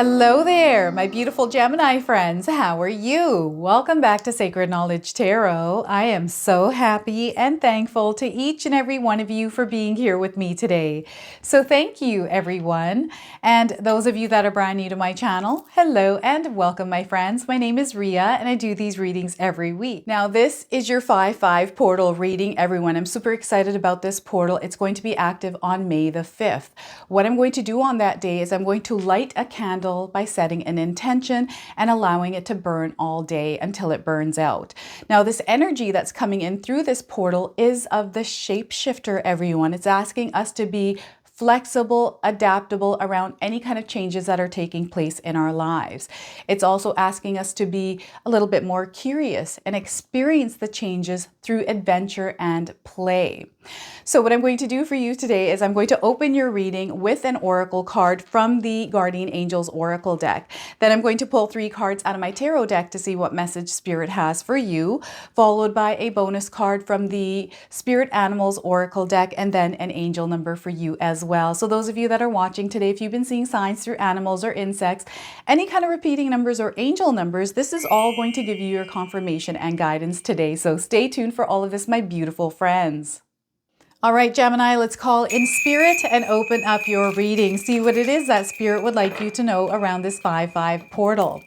Hello there, my beautiful Gemini friends. How are you? Welcome back to Sacred Knowledge Tarot. I am so happy and thankful to each and every one of you for being here with me today. So thank you, everyone. And those of you that are brand new to my channel, hello and welcome, my friends. My name is Rhea and I do these readings every week. Now, this is your 5/5 portal reading, everyone. I'm super excited about this portal. It's going to be active on May the 5th. What I'm going to do on that day is I'm going to light a candle by setting an intention and allowing it to burn all day until it burns out. Now, this energy that's coming in through this portal is of the shapeshifter, everyone. It's asking us to be flexible, adaptable around any kind of changes that are taking place in our lives. It's also asking us to be a little bit more curious and experience the changes through adventure and play. So what I'm going to do for you today is I'm going to open your reading with an oracle card from the Guardian Angels Oracle deck. Then I'm going to pull 3 cards out of my tarot deck to see what message Spirit has for you, followed by a bonus card from the Spirit Animals Oracle deck, and then an angel number for you as well. So those of you that are watching today, if you've been seeing signs through animals or insects, any kind of repeating numbers or angel numbers, this is all going to give you your confirmation and guidance today. So stay tuned for all of this, my beautiful friends. All right, Gemini, let's call in Spirit and open up your reading. See what it is that Spirit would like you to know around this 5/5 portal.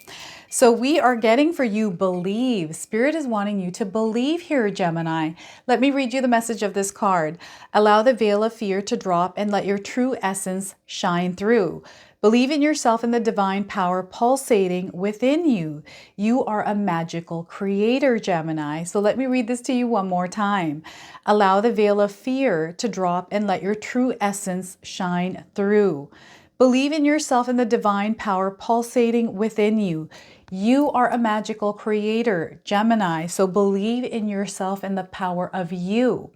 So we are getting for you believe. Spirit is wanting you to believe here, Gemini. Let me read you the message of this card. Allow the veil of fear to drop and let your true essence shine through. Believe in yourself and the divine power pulsating within you. You are a magical creator, Gemini. So let me read this to you one more time. Allow the veil of fear to drop and let your true essence shine through. Believe in yourself and the divine power pulsating within you. You are a magical creator, Gemini. So believe in yourself and the power of you.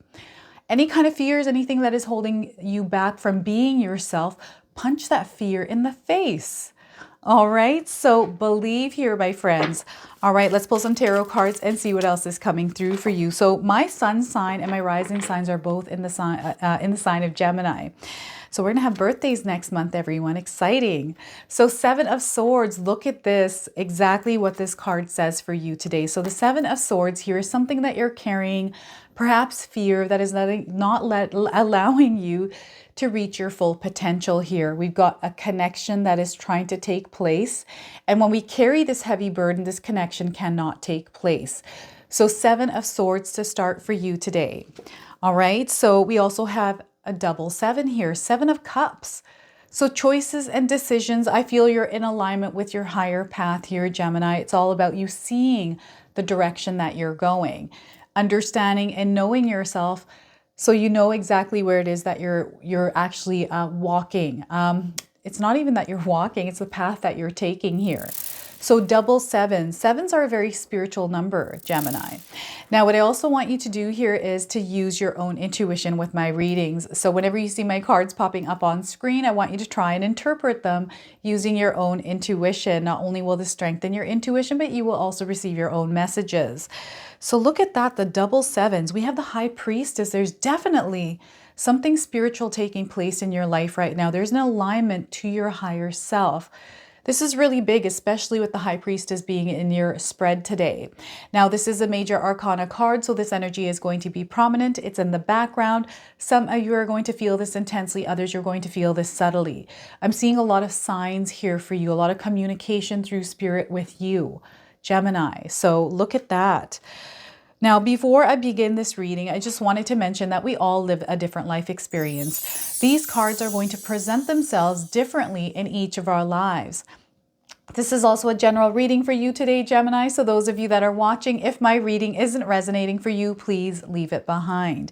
Any kind of fears, anything that is holding you back from being yourself, punch that fear in the face. All right, so believe here, my friends. All right, let's pull some tarot cards and see what else is coming through for you. So my sun sign and my rising signs are both in the sign of Gemini. So we're gonna have birthdays next month, everyone. Exciting. So 7 of Swords, look at this, exactly what this card says for you today. So the 7 of Swords here is something that you're carrying, perhaps fear that is not allowing you to reach your full potential here. We've got a connection that is trying to take place. And when we carry this heavy burden, this connection cannot take place. So 7 of Swords to start for you today. All right, so we also have a double 7 here, 7 of Cups. So choices and decisions, I feel you're in alignment with your higher path here, Gemini. It's all about you seeing the direction that you're going, understanding and knowing yourself so you know exactly where it is that you're actually walking. It's not even that you're walking, it's the path that you're taking here. So double 7. 7s are a very spiritual number, Gemini. Now, what I also want you to do here is to use your own intuition with my readings. So whenever you see my cards popping up on screen, I want you to try and interpret them using your own intuition. Not only will this strengthen your intuition, but you will also receive your own messages. So look at that, the double 7s. We have the High Priestess. There's definitely something spiritual taking place in your life right now. There's an alignment to your higher self. This is really big, especially with the High Priestess being in your spread today. Now, this is a major arcana card, so this energy is going to be prominent. It's in the background. Some of you are going to feel this intensely. Others, you're going to feel this subtly. I'm seeing a lot of signs here for you, a lot of communication through Spirit with you, Gemini. So look at that. Now, before I begin this reading, I just wanted to mention that we all live a different life experience. These cards are going to present themselves differently in each of our lives. This is also a general reading for you today, Gemini. So those of you that are watching, if my reading isn't resonating for you, please leave it behind.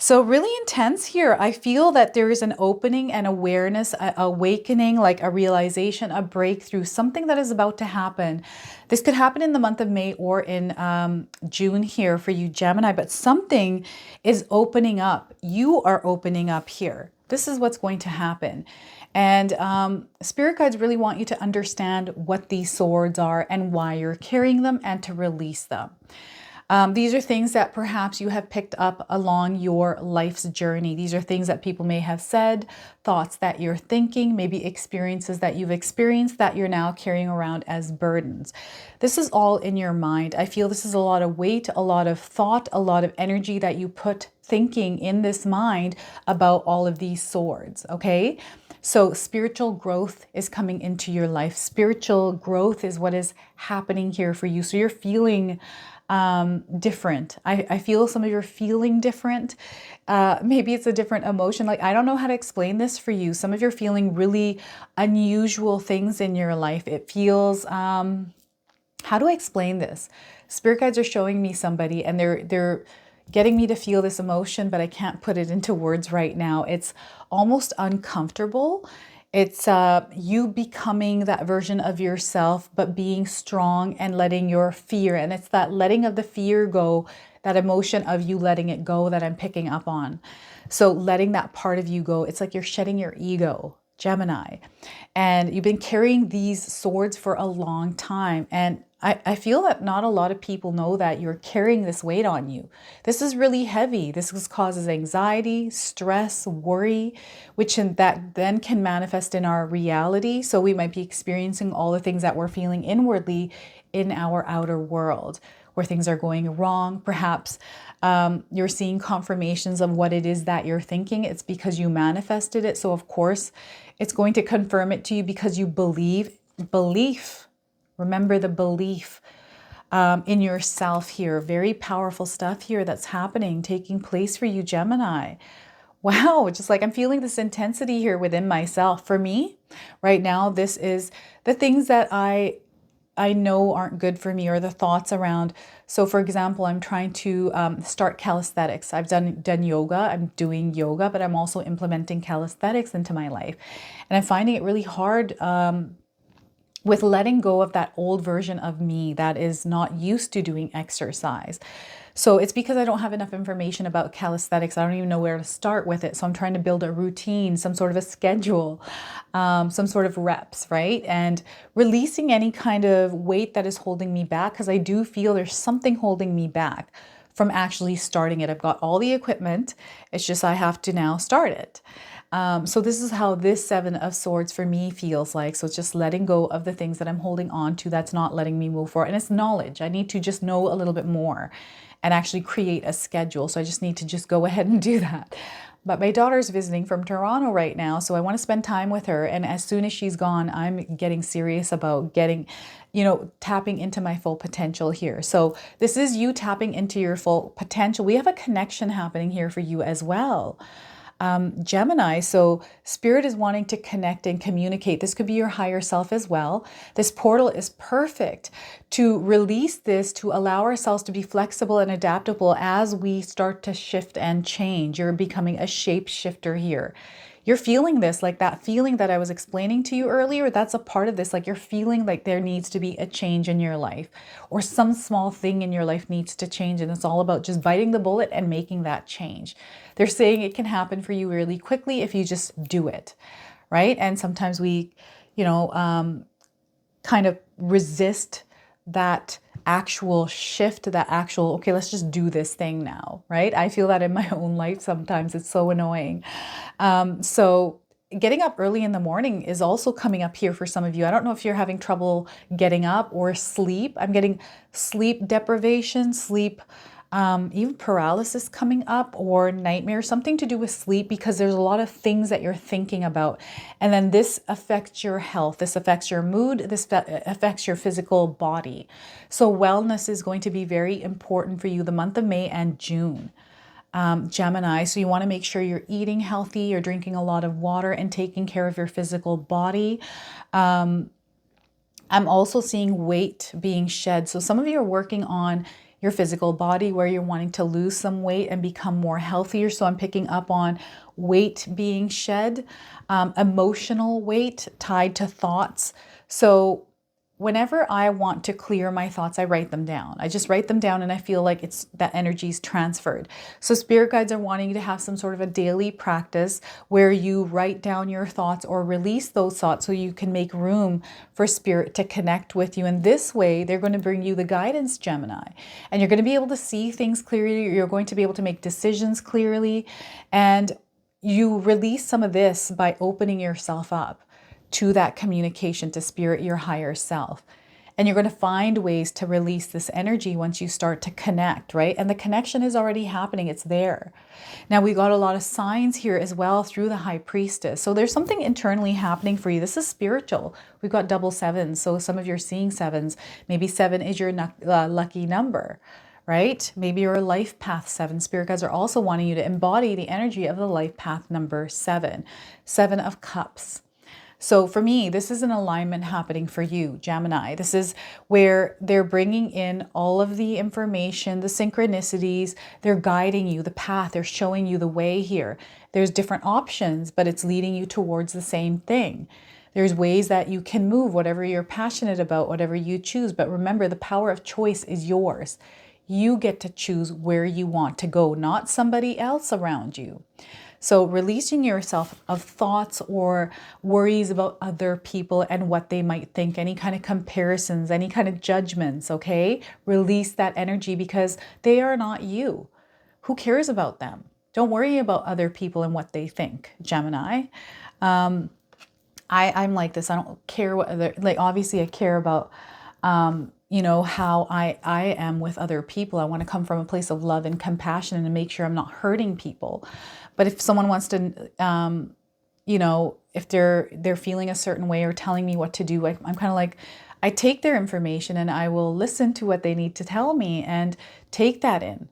So really intense here. I feel that there is an opening and awareness, awakening, like a realization, a breakthrough, something that is about to happen. This could happen in the month of May or in June here for you, Gemini, but something is opening up. You are opening up here. This is what's going to happen. And Spirit guides really want you to understand what these swords are and why you're carrying them and to release them. These are things that perhaps you have picked up along your life's journey. These are things that people may have said, thoughts that you're thinking, maybe experiences that you've experienced that you're now carrying around as burdens. This is all in your mind. I feel this is a lot of weight, a lot of thought, a lot of energy that you put thinking in this mind about all of these swords, okay? So spiritual growth is coming into your life. Spiritual growth is what is happening here for you. So you're feeling different. I feel some of you are feeling different. Maybe it's a different emotion. Like, I don't know how to explain this for you. Some of you are feeling really unusual things in your life. It feels, how do I explain this? Spirit guides are showing me somebody and they're getting me to feel this emotion, but I can't put it into words right now. It's almost uncomfortable. It's you becoming that version of yourself, but being strong and letting your fear, and it's that letting of the fear go, that emotion of you letting it go that I'm picking up on. So letting that part of you go, it's like you're shedding your ego, Gemini. And you've been carrying these swords for a long time. And I feel that not a lot of people know that you're carrying this weight on you. This is really heavy. This causes anxiety, stress, worry, that then can manifest in our reality. So we might be experiencing all the things that we're feeling inwardly in our outer world, where things are going wrong. Perhaps you're seeing confirmations of what it is that you're thinking. It's because you manifested it. So of course, it's going to confirm it to you because you believe. Belief. Remember the belief in yourself here. Very powerful stuff here that's happening, taking place for you, Gemini. Wow, just like I'm feeling this intensity here within myself. For me, right now, this is the things that I know aren't good for me, or the thoughts around. So for example, I'm trying to start calisthenics. I've done yoga, I'm doing yoga, but I'm also implementing calisthenics into my life. And I'm finding it really hard with letting go of that old version of me that is not used to doing exercise. So it's because I don't have enough information about calisthenics. I don't even know where to start with it. So I'm trying to build a routine, some sort of a schedule, some sort of reps, right? And releasing any kind of weight that is holding me back, because I do feel there's something holding me back from actually starting it. I've got all the equipment. It's just I have to now start it. So this is how this Seven of Swords for me feels like. So it's just letting go of the things that I'm holding on to that's not letting me move forward. And it's knowledge. I need to just know a little bit more and actually create a schedule. So I just need to just go ahead and do that. But my daughter's visiting from Toronto right now, so I want to spend time with her. And as soon as she's gone, I'm getting serious about getting, tapping into my full potential here. So this is you tapping into your full potential. We have a connection happening here for you as well. Gemini, so spirit is wanting to connect and communicate. This could be your higher self as well. This portal is perfect to release this, to allow ourselves to be flexible and adaptable as we start to shift and change. You're becoming a shapeshifter here. You're feeling this, like that feeling that I was explaining to you earlier, that's a part of this. Like you're feeling like there needs to be a change in your life, or some small thing in your life needs to change. And it's all about just biting the bullet and making that change. They're saying it can happen for you really quickly if you just do it, right? And sometimes we, kind of resist that actual shift, that actual, okay, let's just do this thing now, right? I feel that in my own life sometimes. It's so annoying. So getting up early in the morning is also coming up here for some of you. I don't know if you're having trouble getting up or sleep. I'm getting sleep deprivation, even paralysis coming up, or nightmare, something to do with sleep, because there's a lot of things that you're thinking about. And then this affects your health. This affects your mood. This affects your physical body. So wellness is going to be very important for you the month of May and June. Gemini, so you want to make sure you're eating healthy, you're drinking a lot of water and taking care of your physical body. I'm also seeing weight being shed. So some of you are working on your physical body where you're wanting to lose some weight and become more healthier. So I'm picking up on weight being shed, emotional weight tied to thoughts. So whenever I want to clear my thoughts, I write them down. I just write them down and I feel like it's that energy is transferred. So spirit guides are wanting you to have some sort of a daily practice where you write down your thoughts or release those thoughts so you can make room for spirit to connect with you. And this way, they're going to bring you the guidance, Gemini. And you're going to be able to see things clearly. You're going to be able to make decisions clearly. And you release some of this by opening yourself up to that communication, to spirit, your higher self. And you're going to find ways to release this energy once you start to connect, right? And the connection is already happening. It's there. Now we got a lot of signs here as well through the High Priestess. So there's something internally happening for you. This is spiritual. We've got double sevens. So some of you are seeing sevens. Maybe 7 is your lucky number, right? Maybe you're a life path 7. Spirit guides are also wanting you to embody the energy of the life path number 7. 7 of Cups. So for me, this is an alignment happening for you, Gemini. This is where they're bringing in all of the information, the synchronicities, they're guiding you, the path, they're showing you the way here. There's different options, but it's leading you towards the same thing. There's ways that you can move, whatever you're passionate about, whatever you choose. But remember, the power of choice is yours. You get to choose where you want to go, not somebody else around you. So releasing yourself of thoughts or worries about other people and what they might think, any kind of comparisons, any kind of judgments, okay? Release that energy because they are not you. Who cares about them? Don't worry about other people and what they think, Gemini. I'm like this. I don't care what other, like obviously I care about, you know, how I am with other people. I want to come from a place of love and compassion and make sure I'm not hurting people. But if someone wants to, you know, if they're feeling a certain way or telling me what to do, I'm kind of like, I take their information and I will listen to what they need to tell me and take that in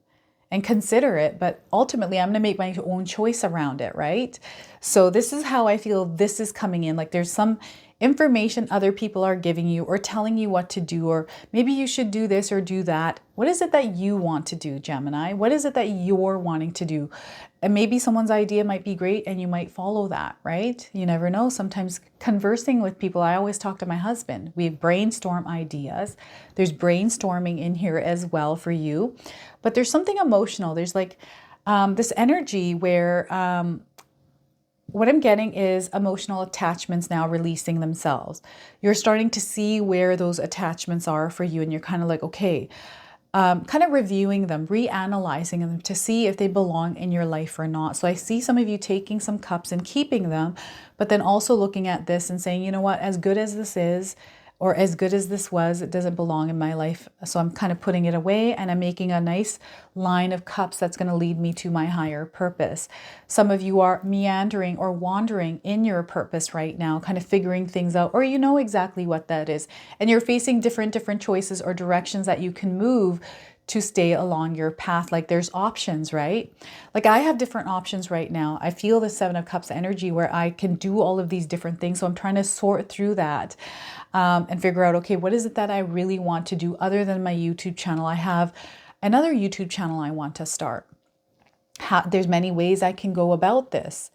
and consider it. But ultimately, I'm going to make my own choice around it, right? So this is how I feel this is coming in. Like there's some information other people are giving you or telling you what to do, or maybe you should do this or do that. What is it that you want to do, Gemini? What is it that you're wanting to do? And maybe someone's idea might be great and you might follow that, right? You never know. Sometimes conversing with people, I always talk to my husband. We brainstorm ideas. There's brainstorming in here as well for you. But there's something emotional. There's like this energy where what I'm getting is emotional attachments now releasing themselves. You're starting to see where those attachments are for you. And you're kind of like, okay, kind of reviewing them, reanalyzing them to see if they belong in your life or not. So I see some of you taking some cups and keeping them, but then also looking at this and saying, you know what, as good as this is, or as good as this was, it doesn't belong in my life. So I'm kind of putting it away and I'm making a nice line of cups that's going to lead me to my higher purpose. Some of you are meandering or wandering in your purpose right now, kind of figuring things out, or you know exactly what that is. And you're facing different choices or directions that you can move to stay along your path. Like there's options, right? Like I have different options right now. I feel the 7 of Cups energy where I can do all of these different things. So I'm trying to sort through that and figure out, okay, what is it that I really want to do other than my YouTube channel? I have another YouTube channel I want to start. There's many ways I can go about this.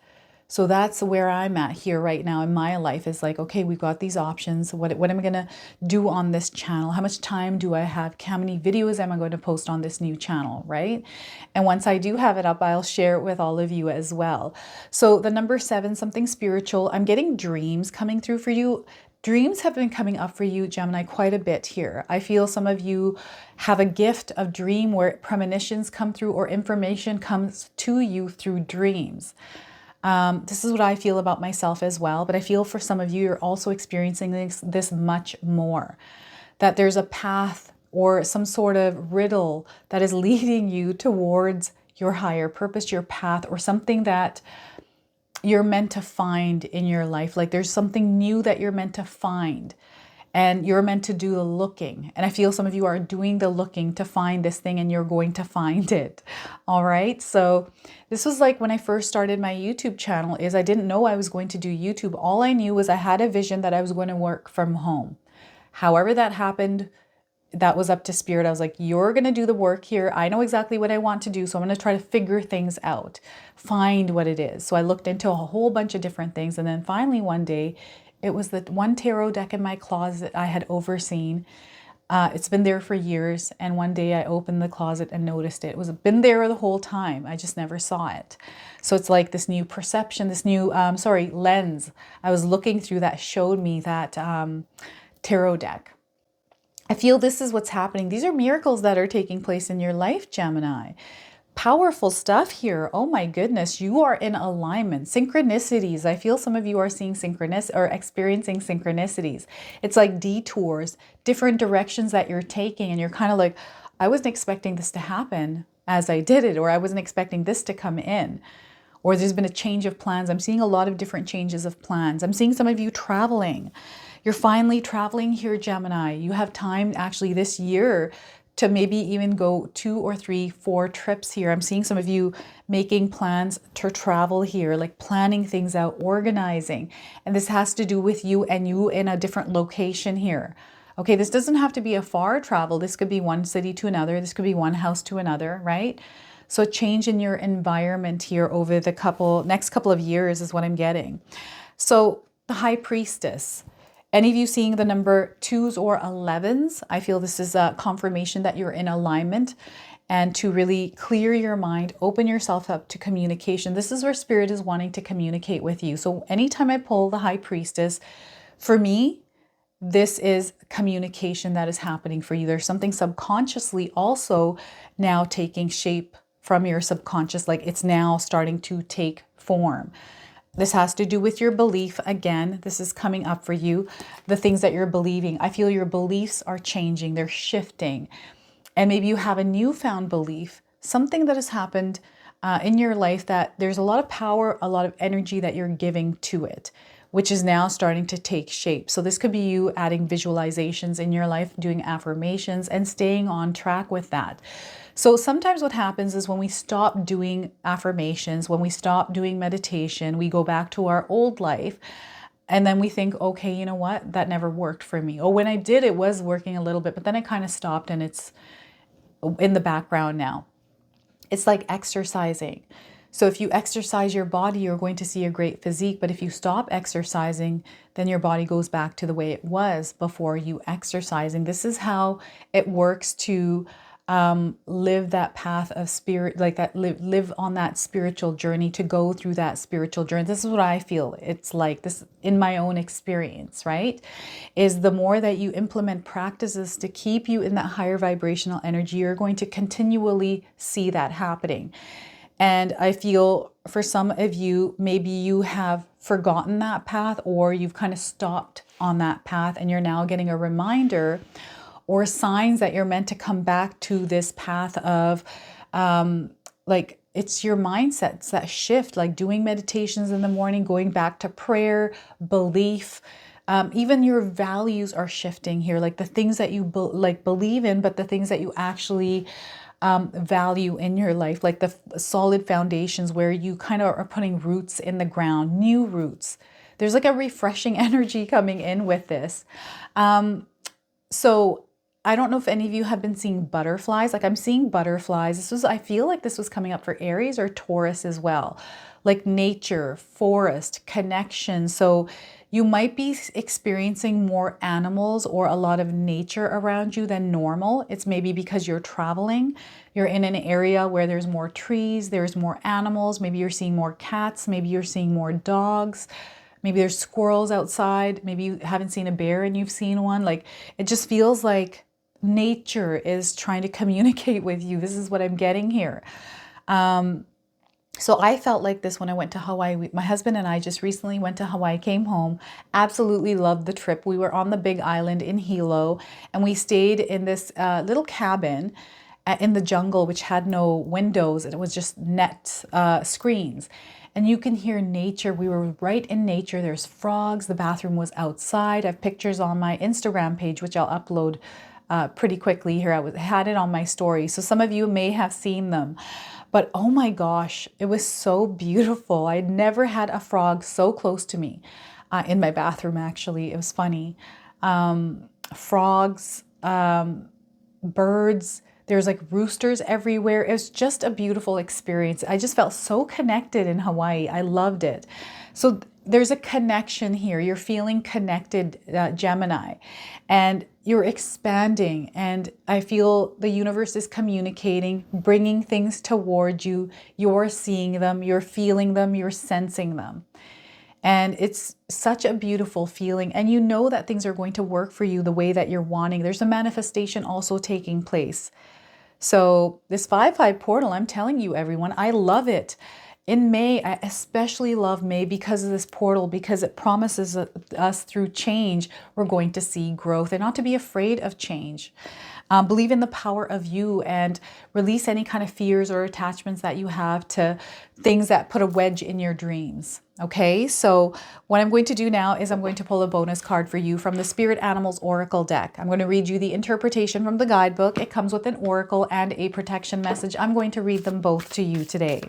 So that's where I'm at here right now in my life, is like, okay, we've got these options. What am I going to do on this channel? How much time do I have? How many videos am I going to post on this new channel, right? And once I do have it up, I'll share it with all of you as well. So the number 7, something spiritual. I'm getting dreams coming through for you. Dreams have been coming up for you, Gemini, quite a bit here. I feel some of you have a gift of dream where premonitions come through or information comes to you through dreams. This is what I feel about myself as well, but I feel for some of you, you're also experiencing this much more, that there's a path or some sort of riddle that is leading you towards your higher purpose, your path, or something that you're meant to find in your life. Like there's something new that you're meant to find. And you're meant to do the looking. And I feel some of you are doing the looking to find this thing and you're going to find it. All right. So this was like when I first started my YouTube channel, is I didn't know I was going to do YouTube. All I knew was I had a vision that I was going to work from home. However that happened, that was up to spirit. I was like, you're going to do the work here. I know exactly what I want to do. So I'm going to try to figure things out, find what it is. So I looked into a whole bunch of different things. And then finally one day, It was the one tarot deck in my closet I had overseen. It's been there for years, and one day I opened the closet and noticed it. It was been there the whole time. I just never saw it. So it's like this new perception, this new, lens I was looking through that showed me that tarot deck. I feel this is what's happening. These are miracles that are taking place in your life, Gemini. Powerful stuff here. Oh my goodness, you are in alignment. Synchronicities. I feel some of you are seeing or experiencing synchronicities. It's like detours, different directions that you're taking, and you're kind of like, I wasn't expecting this to happen as I did it, or I wasn't expecting this to come in, or there's been a change of plans. I'm seeing a lot of different changes of plans. I'm seeing some of you traveling. You're finally traveling here, Gemini. You have time actually this year to maybe even go 2 or 3, 4 trips here. I'm seeing some of you making plans to travel here, like planning things out, organizing. And this has to do with you and you in a different location here. Okay, this doesn't have to be a far travel. This could be one city to another. This could be one house to another, right? So a change in your environment here over the next couple of years is what I'm getting. So the High Priestess. Any of you seeing the number 2s or 11s, I feel this is a confirmation that you're in alignment and to really clear your mind, open yourself up to communication. This is where Spirit is wanting to communicate with you. So anytime I pull the High Priestess, for me, this is communication that is happening for you. There's something subconsciously also now taking shape from your subconscious, like it's now starting to take form. This has to do with your belief. Again, this is coming up for you. The things that you're believing. I feel your beliefs are changing. They're shifting. And maybe you have a newfound belief, something that has happened in your life that there's a lot of power, a lot of energy that you're giving to it, which is now starting to take shape. So this could be you adding visualizations in your life, doing affirmations and staying on track with that. So sometimes what happens is when we stop doing affirmations, when we stop doing meditation, we go back to our old life and then we think, okay, you know what? That never worked for me. Oh, when I did, it was working a little bit, but then I kind of stopped and it's in the background now. It's like exercising. So if you exercise your body, you're going to see a great physique. But if you stop exercising, then your body goes back to the way it was before you exercising. This is how it works to live that path of spirit, like that, live on that spiritual journey, to go through that spiritual journey. This is what I feel it's like, this in my own experience, right? Is the more that you implement practices to keep you in that higher vibrational energy, you're going to continually see that happening. And I feel for some of you, maybe you have forgotten that path, or you've kind of stopped on that path and you're now getting a reminder or signs that you're meant to come back to this path of like, it's your mindsets that shift, like doing meditations in the morning, going back to prayer, belief, even your values are shifting here, like the things that you believe in, but the things that you actually value in your life, like the solid foundations where you kind of are putting roots in the ground, new roots. There's like a refreshing energy coming in with this. So I don't know if any of you have been seeing butterflies. Like I'm seeing butterflies. I feel like this was coming up for Aries or Taurus as well. Like nature, forest, connection. So you might be experiencing more animals or a lot of nature around you than normal. It's maybe because you're traveling. You're in an area where there's more trees, there's more animals. Maybe you're seeing more cats. Maybe you're seeing more dogs. Maybe there's squirrels outside. Maybe you haven't seen a bear and you've seen one. Like it just feels like nature is trying to communicate with you. This is what I'm getting here. So I felt like this when I went to Hawaii. My husband and I just recently went to Hawaii, came home, absolutely loved the trip. We were on the big island in Hilo and we stayed in this little cabin in the jungle, which had no windows. And it was just net screens. And you can hear nature. We were right in nature. There's frogs. The bathroom was outside. I have pictures on my Instagram page, which I'll upload pretty quickly here. I had it on my story. So some of you may have seen them. But oh my gosh, it was so beautiful. I'd never had a frog so close to me in my bathroom, actually. It was funny. Frogs, birds, there's like roosters everywhere. It was just a beautiful experience. I just felt so connected in Hawaii. I loved it. So there's a connection here. You're feeling connected, Gemini, and you're expanding. And I feel the universe is communicating, bringing things toward you. You're seeing them, you're feeling them, you're sensing them. And it's such a beautiful feeling. And you know that things are going to work for you the way that you're wanting. There's a manifestation also taking place. So this 5-5 portal, I'm telling you, everyone, I love it. In May, I especially love May because of this portal, because it promises us through change, we're going to see growth and not to be afraid of change. Believe in the power of you and release any kind of fears or attachments that you have to things that put a wedge in your dreams. Okay, so what I'm going to do now is I'm going to pull a bonus card for you from the Spirit Animals Oracle deck. I'm going to read you the interpretation from the guidebook. It comes with an oracle and a protection message. I'm going to read them both to you today.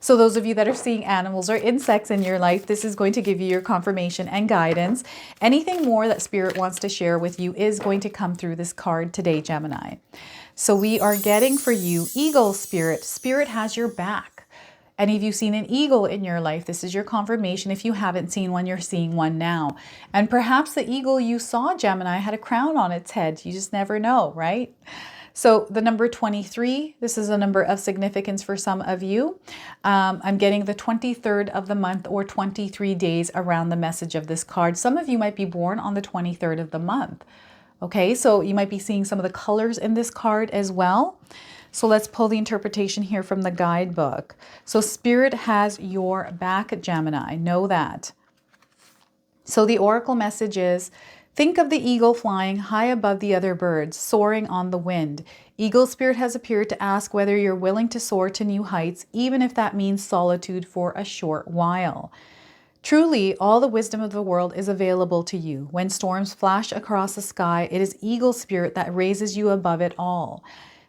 So those of you that are seeing animals or insects in your life, this is going to give you your confirmation and guidance. Anything more that Spirit wants to share with you is going to come through this card today, Gemini. So we are getting for you Eagle Spirit. Spirit has your back. Any of you seen an eagle in your life? This is your confirmation. If you haven't seen one, you're seeing one now. And perhaps the eagle you saw, Gemini, had a crown on its head. You just never know, right? So the number 23, this is a number of significance for some of you. I'm getting the 23rd of the month or 23 days around the message of this card. Some of you might be born on the 23rd of the month. Okay, so you might be seeing some of the colors in this card as well. So let's pull the interpretation here from the guidebook. So Spirit has your back, Gemini. Know that. So the oracle message is, think of the eagle flying high above the other birds, soaring on the wind. Eagle Spirit has appeared to ask whether you're willing to soar to new heights, even if that means solitude for a short while. Truly, all the wisdom of the world is available to you. When storms flash across the sky, it is Eagle Spirit that raises you above it all,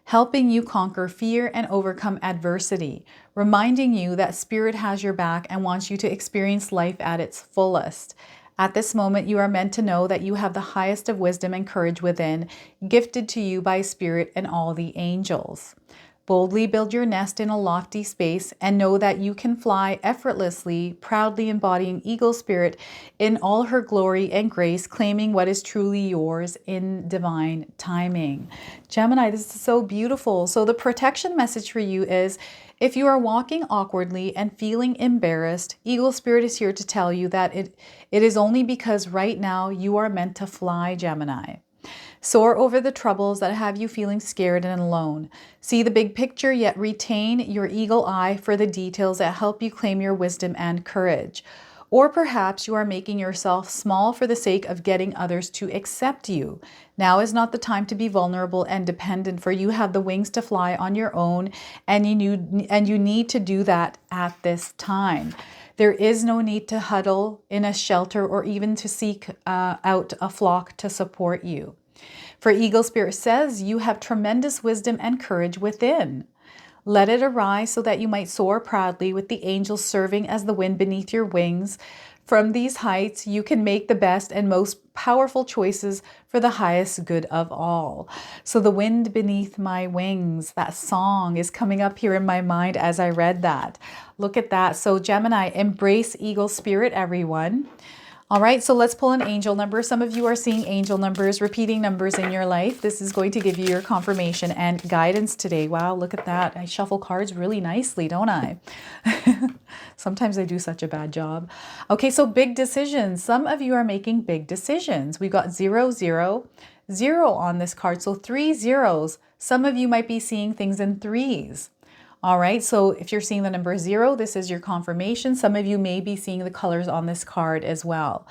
helping you conquer fear and overcome adversity, reminding you that Spirit has your back and wants you to experience life at its fullest. At this moment, you are meant to know that you have the highest of wisdom and courage within, gifted to you by Spirit and all the angels. Boldly build your nest in a lofty space and know that you can fly effortlessly, proudly embodying Eagle Spirit in all her glory and grace, claiming what is truly yours in divine timing. Gemini, this is so beautiful. So the protection message for you is, if you are walking awkwardly and feeling embarrassed, Eagle Spirit is here to tell you that it is only because right now you are meant to fly, Gemini. Soar over the troubles that have you feeling scared and alone. See the big picture, yet retain your eagle eye for the details that help you claim your wisdom and courage. Or perhaps you are making yourself small for the sake of getting others to accept you. Now is not the time to be vulnerable and dependent, for you have the wings to fly on your own, and you need to do that at this time. There is no need to huddle in a shelter or even to seek out a flock to support you. For Eagle Spirit says you have tremendous wisdom and courage within. Let it arise so that you might soar proudly with the angels serving as the wind beneath your wings. From these heights, you can make the best and most powerful choices for the highest good of all. So the wind beneath my wings, that song is coming up here in my mind as I read that. Look at that. So Gemini, embrace Eagle Spirit, everyone. All right, so let's pull an angel number. Some of you are seeing angel numbers, repeating numbers in your life. This is going to give you your confirmation and guidance today. Wow, look at that. I shuffle cards really nicely, don't I? Sometimes I do such a bad job. Okay, so big decisions. Some of you are making big decisions. We've got 0, 0, 0 on this card. So 3 zeros. Some of you might be seeing things in threes. All right, so if you're seeing the number 0, this is your confirmation. Some of you may be seeing the colors on this card as well.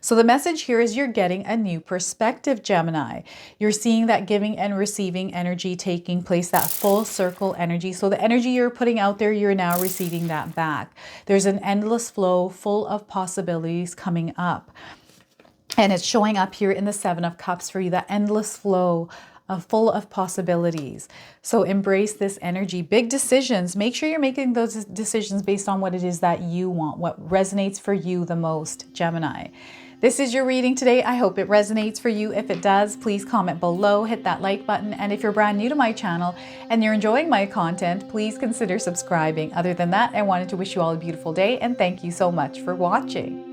So the message here is you're getting a new perspective, Gemini. You're seeing that giving and receiving energy taking place, that full circle energy. So the energy you're putting out there, you're now receiving that back. There's an endless flow full of possibilities coming up. And it's showing up here in the 7 of Cups for you, that endless flow full of possibilities. So embrace this energy. Big decisions. Make sure you're making those decisions based on what it is that you want, what resonates for you the most, Gemini. This is your reading today. I hope it resonates for you. If it does, please comment below, hit that like button. And if you're brand new to my channel and you're enjoying my content, please consider subscribing. Other than that, I wanted to wish you all a beautiful day and thank you so much for watching.